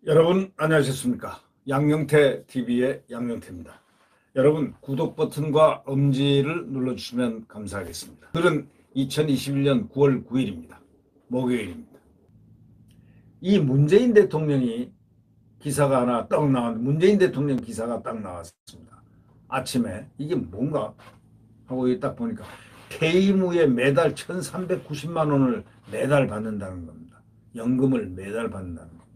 여러분 안녕하셨습니까? 양영태 TV의 양영태입니다. 여러분 구독 버튼과 엄지를 눌러주시면 감사하겠습니다. 오늘은 2021년 9월 9일입니다. 목요일입니다. 이 문재인 대통령이 기사가 하나 딱 나왔는데 문재인 대통령 기사가 딱 나왔습니다. 아침에 이게 뭔가 하고 딱 보니까 퇴임 후에 매달 1,390만 원을 매달 받는다는 겁니다. 연금을 매달 받는다는 겁니다.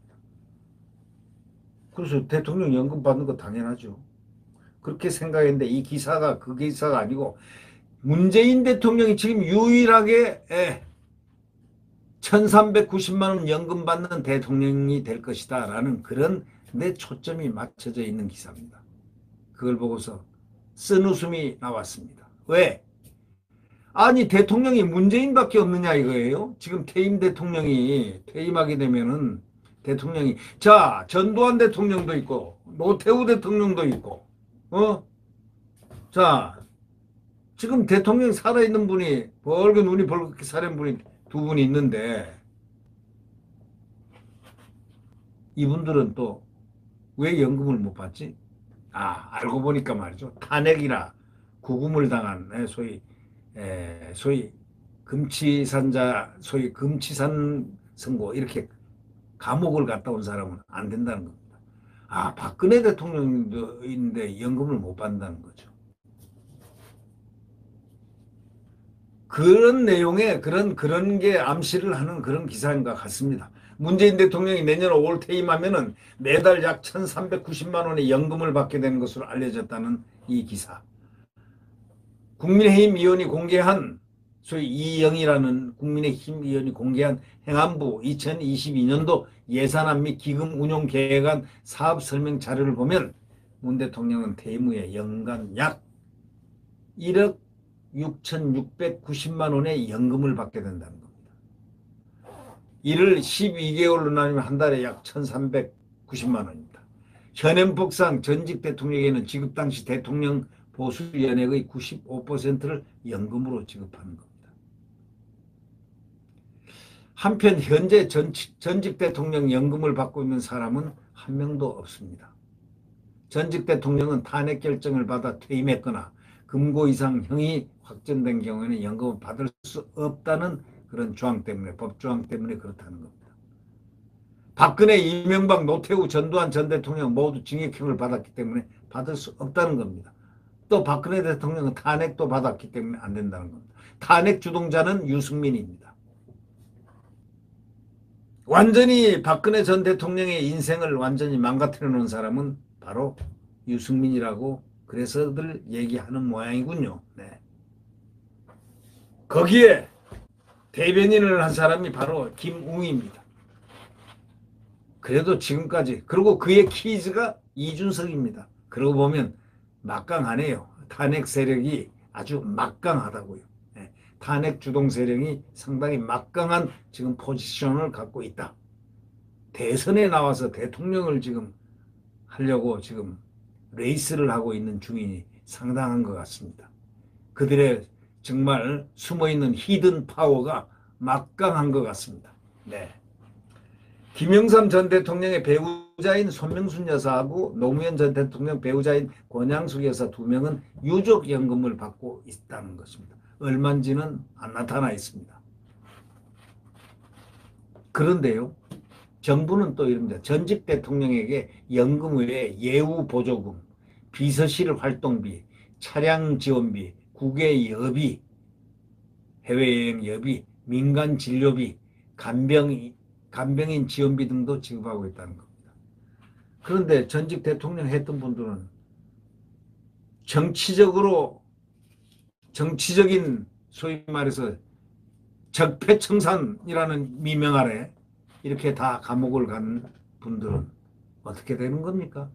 그래서 대통령 연금 받는 거 당연하죠. 그렇게 생각했는데 이 기사가 그 기사가 아니고 문재인 대통령이 지금 유일하게 1,390만 원 연금 받는 대통령이 될 것이다 라는 그런 데 초점이 맞춰져 있는 기사입니다. 그걸 보고서 쓴웃음이 나왔습니다. 왜? 아니 대통령이 문재인밖에 없느냐 이거예요. 지금 퇴임 대통령이 퇴임하게 되면은 대통령이 자 전두환 대통령도 있고 노태우 대통령도 있고 자 지금 대통령이 살아있는 분이 벌겋게 눈이 벌겋게 살아있는 분이 두 분이 있는데 이분들은 또 왜 연금을 못 받지? 알고 보니까 말이죠. 탄핵이나 구금을 당한 소위 금치산자 소위 금치산 선고 이렇게 감옥을 갔다 온 사람은 안 된다는 겁니다. 박근혜 대통령도 있는데 연금을 못 받는다는 거죠. 그런 내용에 그런 게 암시를 하는 그런 기사인 것 같습니다. 문재인 대통령이 내년 5월 퇴임하면은 매달 약 1,390만 원의 연금을 받게 되는 것으로 알려졌다는 이 기사. 국민의힘 의원이 공개한 소위 이영이라는 국민의힘 의원이 공개한 행안부 2022년도 예산안 및 기금 운용 계획안 사업 설명 자료를 보면 문 대통령은 퇴임 후에 연간 약 1억 6,690만 원의 연금을 받게 된다는 겁니다. 이를 12개월로 나누면 한 달에 약 1,390만 원입니다. 현행법상 전직 대통령에게는 지급 당시 대통령 보수 연액의 95%를 연금으로 지급하는 겁니다. 한편 현재 전직 대통령 연금을 받고 있는 사람은 한 명도 없습니다. 전직 대통령은 탄핵 결정을 받아 퇴임했거나 금고 이상 형이 확정된 경우에는 연금을 받을 수 없다는 그런 조항 때문에 법조항 때문에 그렇다는 겁니다. 박근혜, 이명박, 노태우, 전두환 전 대통령 모두 징역형을 받았기 때문에 받을 수 없다는 겁니다. 또 박근혜 대통령은 탄핵도 받았기 때문에 안 된다는 겁니다. 탄핵 주동자는 유승민입니다. 완전히 박근혜 전 대통령의 인생을 완전히 망가뜨려 놓은 사람은 바로 유승민이라고 그래서들 얘기하는 모양이군요. 네. 거기에 대변인을 한 사람이 바로 김웅입니다. 그래도 지금까지 그리고 그의 키즈가 이준석입니다. 그러고 보면 막강하네요. 탄핵 세력이 아주 막강하다고요. 네. 탄핵 주동 세력이 상당히 막강한 지금 포지션을 갖고 있다. 대선에 나와서 대통령을 지금 하려고 지금 레이스를 하고 있는 중인이 상당한 것 같습니다. 그들의 정말 숨어있는 히든 파워가 막강한 것 같습니다. 네. 김영삼 전 대통령의 배우자인 손명순 여사하고 노무현 전 대통령 배우자인 권양숙 여사 두 명은 유족연금을 받고 있다는 것입니다. 얼마인지는 안 나타나 있습니다. 그런데요. 정부는 또 이럽니다. 전직 대통령에게 연금 외에 예우 보조금, 비서실 활동비, 차량 지원비, 국외 여비, 해외여행 여비, 민간 진료비, 간병인 지원비 등도 지급하고 있다는 겁니다. 그런데 전직 대통령 했던 분들은 정치적인 소위 말해서 적폐청산이라는 미명 아래 이렇게 다 감옥을 간 분들은 어떻게 되는 겁니까?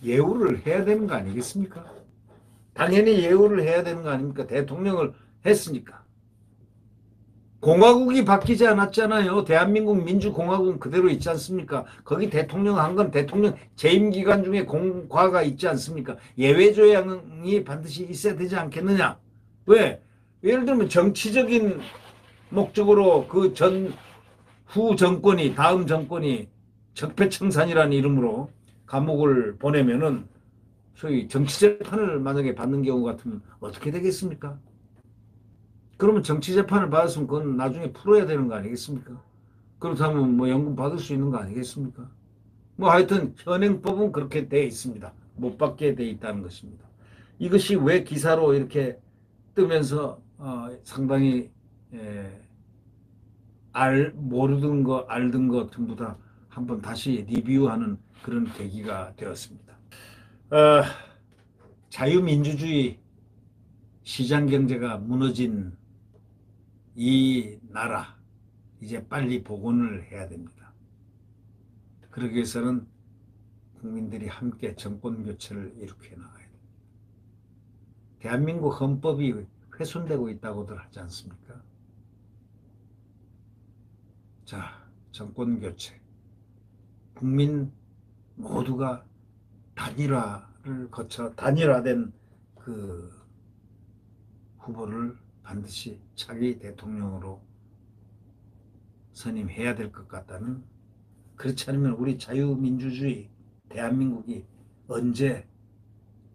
예우를 해야 되는 거 아니겠습니까? 당연히 예우를 해야 되는 거 아닙니까? 대통령을 했으니까. 공화국이 바뀌지 않았잖아요. 대한민국 민주공화국은 그대로 있지 않습니까? 거기 대통령 한 건 대통령 재임 기간 중에 공과가 있지 않습니까? 예외 조항이 반드시 있어야 되지 않겠느냐? 왜? 예를 들면 정치적인 목적으로 그 후 정권이, 다음 정권이 적폐청산이라는 이름으로 감옥을 보내면은 소위 정치재판을 만약에 받는 경우 같으면 어떻게 되겠습니까? 그러면 정치재판을 받았으면 그건 나중에 풀어야 되는 거 아니겠습니까? 그렇다면 뭐 연금 받을 수 있는 거 아니겠습니까? 뭐 하여튼 현행법은 그렇게 돼 있습니다. 못 받게 돼 있다는 것입니다. 이것이 왜 기사로 이렇게 뜨면서 상당히 모르던 거 알던 거 전부 다 한번 다시 리뷰하는 그런 계기가 되었습니다. 어, 자유민주주의 시장경제가 무너진 이 나라 이제 빨리 복원을 해야 됩니다. 그러기 위해서는 국민들이 함께 정권 교체를 일으켜 나가야 됩니다. 대한민국 헌법이 훼손되고 있다고들 하지 않습니까? 자, 정권 교체. 국민 모두가 단일화를 거쳐 단일화된 그 후보를 반드시 차기 대통령으로 선임해야 될 것 같다는, 그렇지 않으면 우리 자유민주주의 대한민국이 언제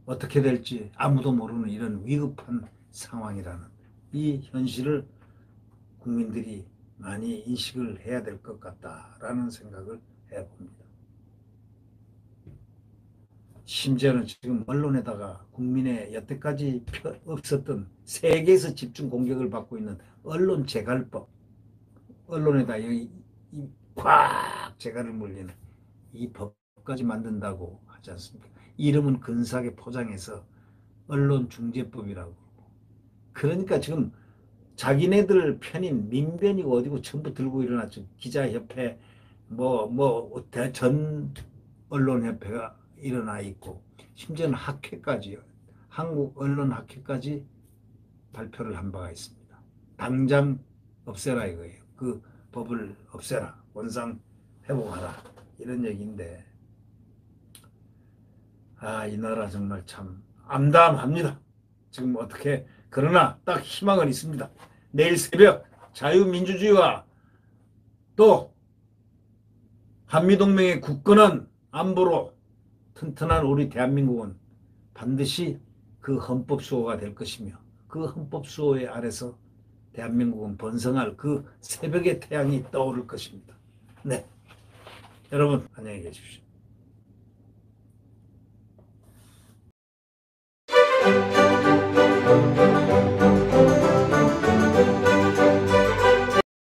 어떻게 될지 아무도 모르는 이런 위급한 상황이라는 이 현실을 국민들이 많이 인식을 해야 될 것 같다라는 생각을 해봅니다. 심지어는 지금 언론에다가 국민의 여태까지 없었던 세계에서 집중 공격을 받고 있는 언론 재갈법, 언론에다 여기 꽉 재갈을 물리는 이 법까지 만든다고 하지 않습니까? 이름은 근사하게 포장해서 언론중재법이라고. 그러니까 지금 자기네들 편인 민변이고 어디고 전부 들고 일어났죠. 기자협회, 전 언론협회가 일어나 있고, 심지어는 학회까지요. 한국언론학회까지 발표를 한 바가 있습니다. 당장 없애라 이거예요. 그 법을 없애라. 원상 회복하라. 이런 얘기인데, 이 나라 정말 참 암담합니다. 지금 어떻게, 그러나 딱 희망은 있습니다. 내일 새벽 자유민주주의와 또 한미동맹의 굳건한 안보로 튼튼한 우리 대한민국은 반드시 그 헌법 수호가 될 것이며, 그 헌법 수호의 아래서 대한민국은 번성할 그 새벽의 태양이 떠오를 것입니다. 네, 여러분 안녕히 계십시오.